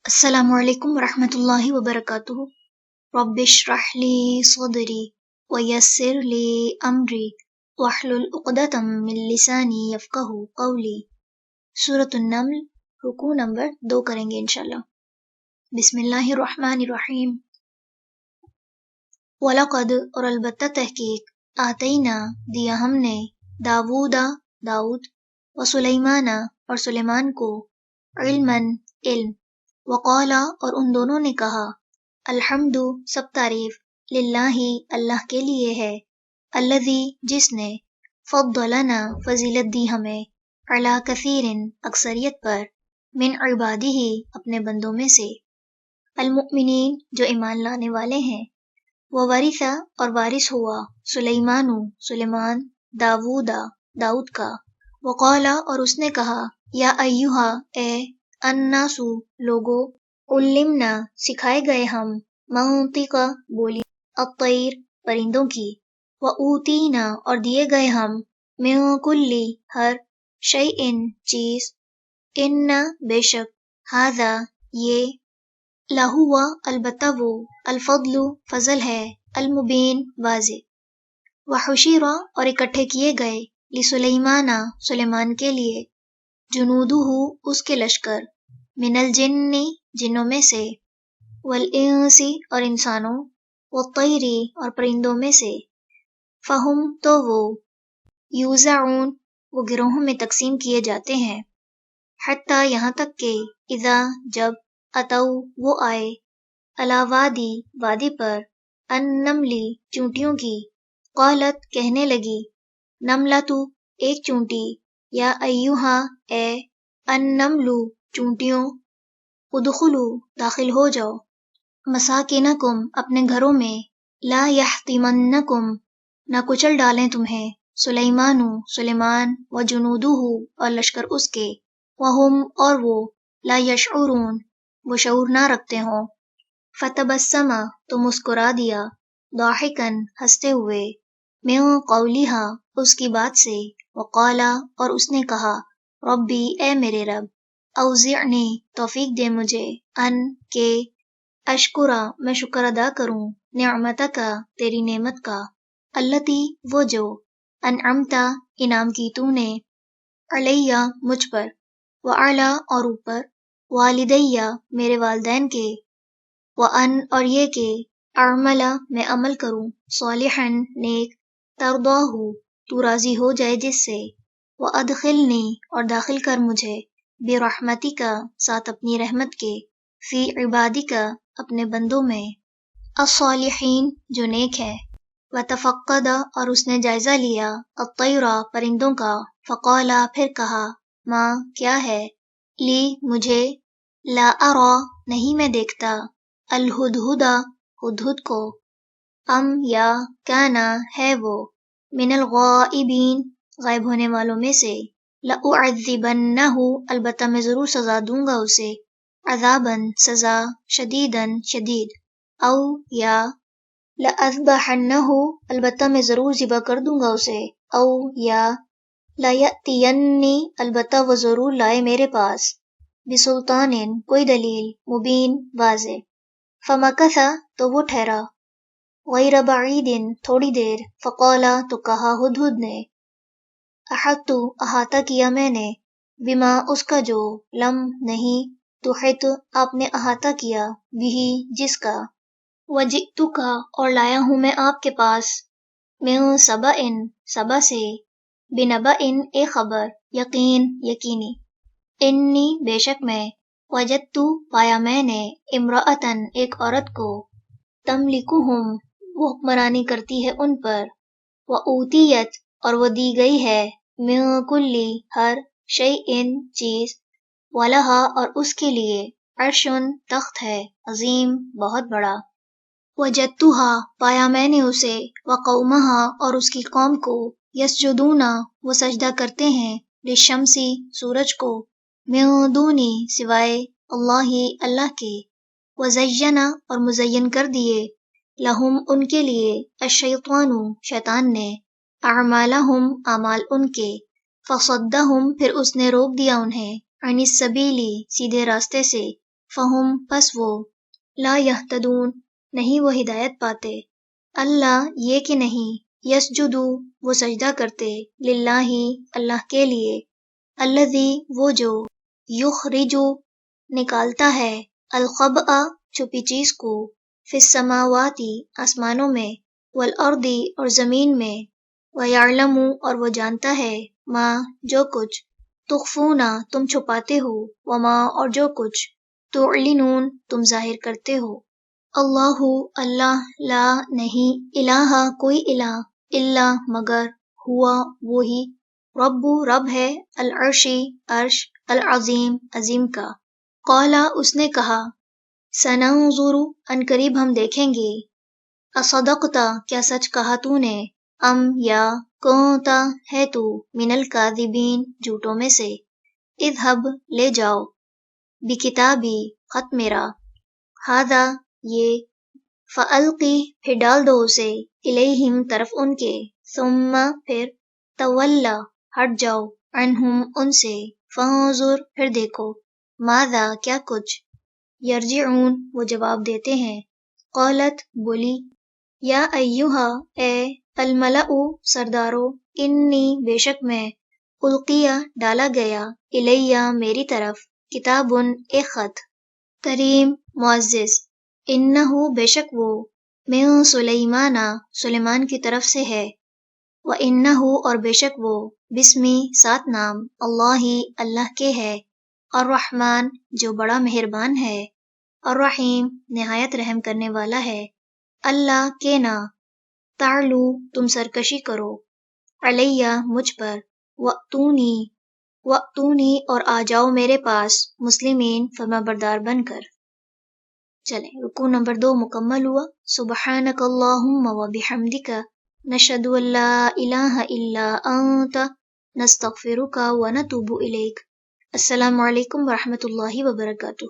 السلام علیکم ورحمۃ اللہ وبرکاتہ۔ رب اشرح لی صدری ویسر لی امری واحلل عقدۃ من لسانی یفقہوا قولی۔ سورۃ النمل، رکوع نمبر 2 کریں گے انشاءاللہ۔ بسم اللہ الرحمن الرحیم۔ وَلَقَدْ اور البتہ تحقیق آتینا دیا ہم نے داؤد وسلیمان اور سلیمان کو علماً علم، وقالا اور ان دونوں نے کہا الحمد سب تعریف للہ اللہ کے لیے ہے، الذی جس نے فضلنا فضیلت دی ہمیں علی کثیر اکثریت پر من عبادہ اپنے بندوں میں سے، المؤمنین جو ایمان لانے والے ہیں، وورث اور وارث ہوا سلیمان داؤد کا، وقالا اور اس نے کہا یا ایہا اے الناس لوگو، علمنا سکھائے گئے ہم منطق بولی الطیر پرندوں کی، وأوتینا اور دیے گئے ہم من کل ہر شیء چیز، ان بے شک ھذا یہ لہو البتہ وہ الفضل فضل ہے المبین واضح، وحشر اور اکٹھے کیے گئے سلیمان کے لیے جنودہ اس کے لشکر، من الجن جنوں میں سے، والانس اور انسانوں، والطیر اور پرندوں میں سے، فہم تو وہ، یوزعون وہ گروہوں میں تقسیم کیے جاتے ہیں، حتیٰ یہاں تک کہ اذا جب اتو وہ آئے، علی وادی پر، النمل چونٹیوں کی، قالت کہنے لگی، نملۃ ایک چونٹی، یا ایہا اے النمل چونٹیوں، ادخلوا داخل ہو جاؤ، مساکنکم اپنے گھروں میں، لا یحطمنکم نہ کچل ڈالیں تمہیں، سلیمان وجنودہ اور لشکر اس کے، وہم اور وہ، لا یشعرون وہ شعور نہ رکھتے ہوں، فتبسم تو مسکرا دیا، ضاحکا ہنستے ہوئے، من قولہا اس کی بات سے، وقالا اور اس نے کہا ربی اے میرے رب، اوزعنی توفیق دے مجھے، ان کے اشکرا میں شکر ادا کروں، نعمتک تیری نعمت کا، التی وہ جو، انعمت انعام کی تو نے، علیہ مجھ پر، وعلی اور اوپر، والدیہ میرے والدین کے، وان اور یہ کہ اعمل میں عمل کروں، صالحا نیک، ترضاہ تو راضی ہو جائے جس سے، وادخلنی اور داخل کر مجھے، برحمتک ساتھ اپنی رحمت کے، فی عبادک اپنے بندوں میں، الصالحین جو نیک ہے، وتفقد اور اس نے جائزہ لیا، الطیر پرندوں کا، فقالا پھر کہا، ما کیا ہے، لی مجھے، لا ارا نہیں میں دیکھتا، الہدہد ہدہد کو، ام یا کانا ہے وہ، من الغائبین غائب ہونے والوں میں سے، لأعذبنہ البتہ میں ضرور سزا دوں گا اسے، عذاباً سزا، شدیداً شدید، او یا لأذبحنہ البتہ میں ضرور ذبح کر دوں گا اسے، او یا لیأتینی البتہ وہ ضرور لائے میرے پاس، بسلطان کوئی دلیل، مبین واضح، فمکث تو وہ ٹھہرا، غیر بعید تھوڑی دیر، فقالا تو کہا ہدہد نے، احطت احاطہ کیا میں نے، بما اس کا جو، لم نہیں، تحط آپ نے احاطہ کیا، بھی جس کا، وجئتک اور لایا ہوں میں آپ کے پاس، من سبأ سبا سے، بنبأ ایک خبر، یقینی، انی بے شک میں، وجدت پایا میں نے، امرأۃً ایک عورت کو، تملکہم وہ حکمرانی کرتی ہے ان پر، وأوتیت اور وہ دی گئی ہے، من کل ہر شیء چیز، ولہا اور اس کے لیے، عرش تخت ہے، عظیم بہت بڑا، وجدتہا پایا میں نے اسے، وقومہا اور اس کی قوم کو، یسجدون وہ سجدہ کرتے ہیں، للشمس سورج کو، من دونی سوائے اللہ کے، وزین اور مزین کر دیے، لہم ان کے لیے، الشیطان شیطان نے، اعمالہم اعمال ان کے، فصدہم پھر اس نے روک دیا انہیں، عن السبیل سیدھے راستے سے، فہم پس وہ لا یہتدون نہیں وہ ہدایت پاتے اللہ یہ کہ نہیں یسجدو وہ سجدہ کرتے للہ اللہ کے لیے الذی وہ جو یخرجو نکالتا ہے الخبأ چھپی چیز کو فی السماواتی آسمانوں میں والارضی اور زمین میں ویعلم اور وہ جانتا ہے ما جو کچھ تخفونا تم چھپاتے ہو وما اور جو کچھ تعلنون تم ظاہر کرتے ہو اللہ اللہ لا نہیں الہ کوئی الہ الا مگر ہوا وہی رب ہے العرشی عرش العظیم عظیم کا قالا اس نے کہا سننظر عنقریب ہم دیکھیں گے اصدقتا کیا سچ کہا تو نے ام یا کنتا ہے تو من الکاذبین جھوٹوں میں سے اذهب لے جاؤ بکتابی خط میرا ہذا یہ فالقی پھر ڈال دو اسے الیہم طرف ان کے ثم پھر تولا ہٹ جاؤ عنہم ان سے فانظر پھر دیکھو ماذا کیا کچھ یرجعون وہ جواب دیتے ہیں قالت بولی یا ایہا اے الملأ سردارو انی بے شک میں القیہ ڈالا گیا الیہ میری طرف کتاب ایک خط کریم معزز انہو بے شک وہ من سلیمان کی طرف سے ہے وانہو اور بے شک وہ بسمی سات نام اللہ کے ہے الرحمن جو بڑا مہربان ہے الرحیم نہایت رحم کرنے والا ہے اللہ کے نہ تعلو تم سرکشی کرو علیہ مجھ پر واتونی اور آ جاؤ میرے پاس مسلمین فرما بردار بن کر چلیں رکوع نمبر 2 مکمل ہوا سبحانک اللہم وبحمدک نشہد ان لا الہ الا انت نستغفرک ونتوب الیک السلام علیکم ورحمۃ اللہ وبرکاتہ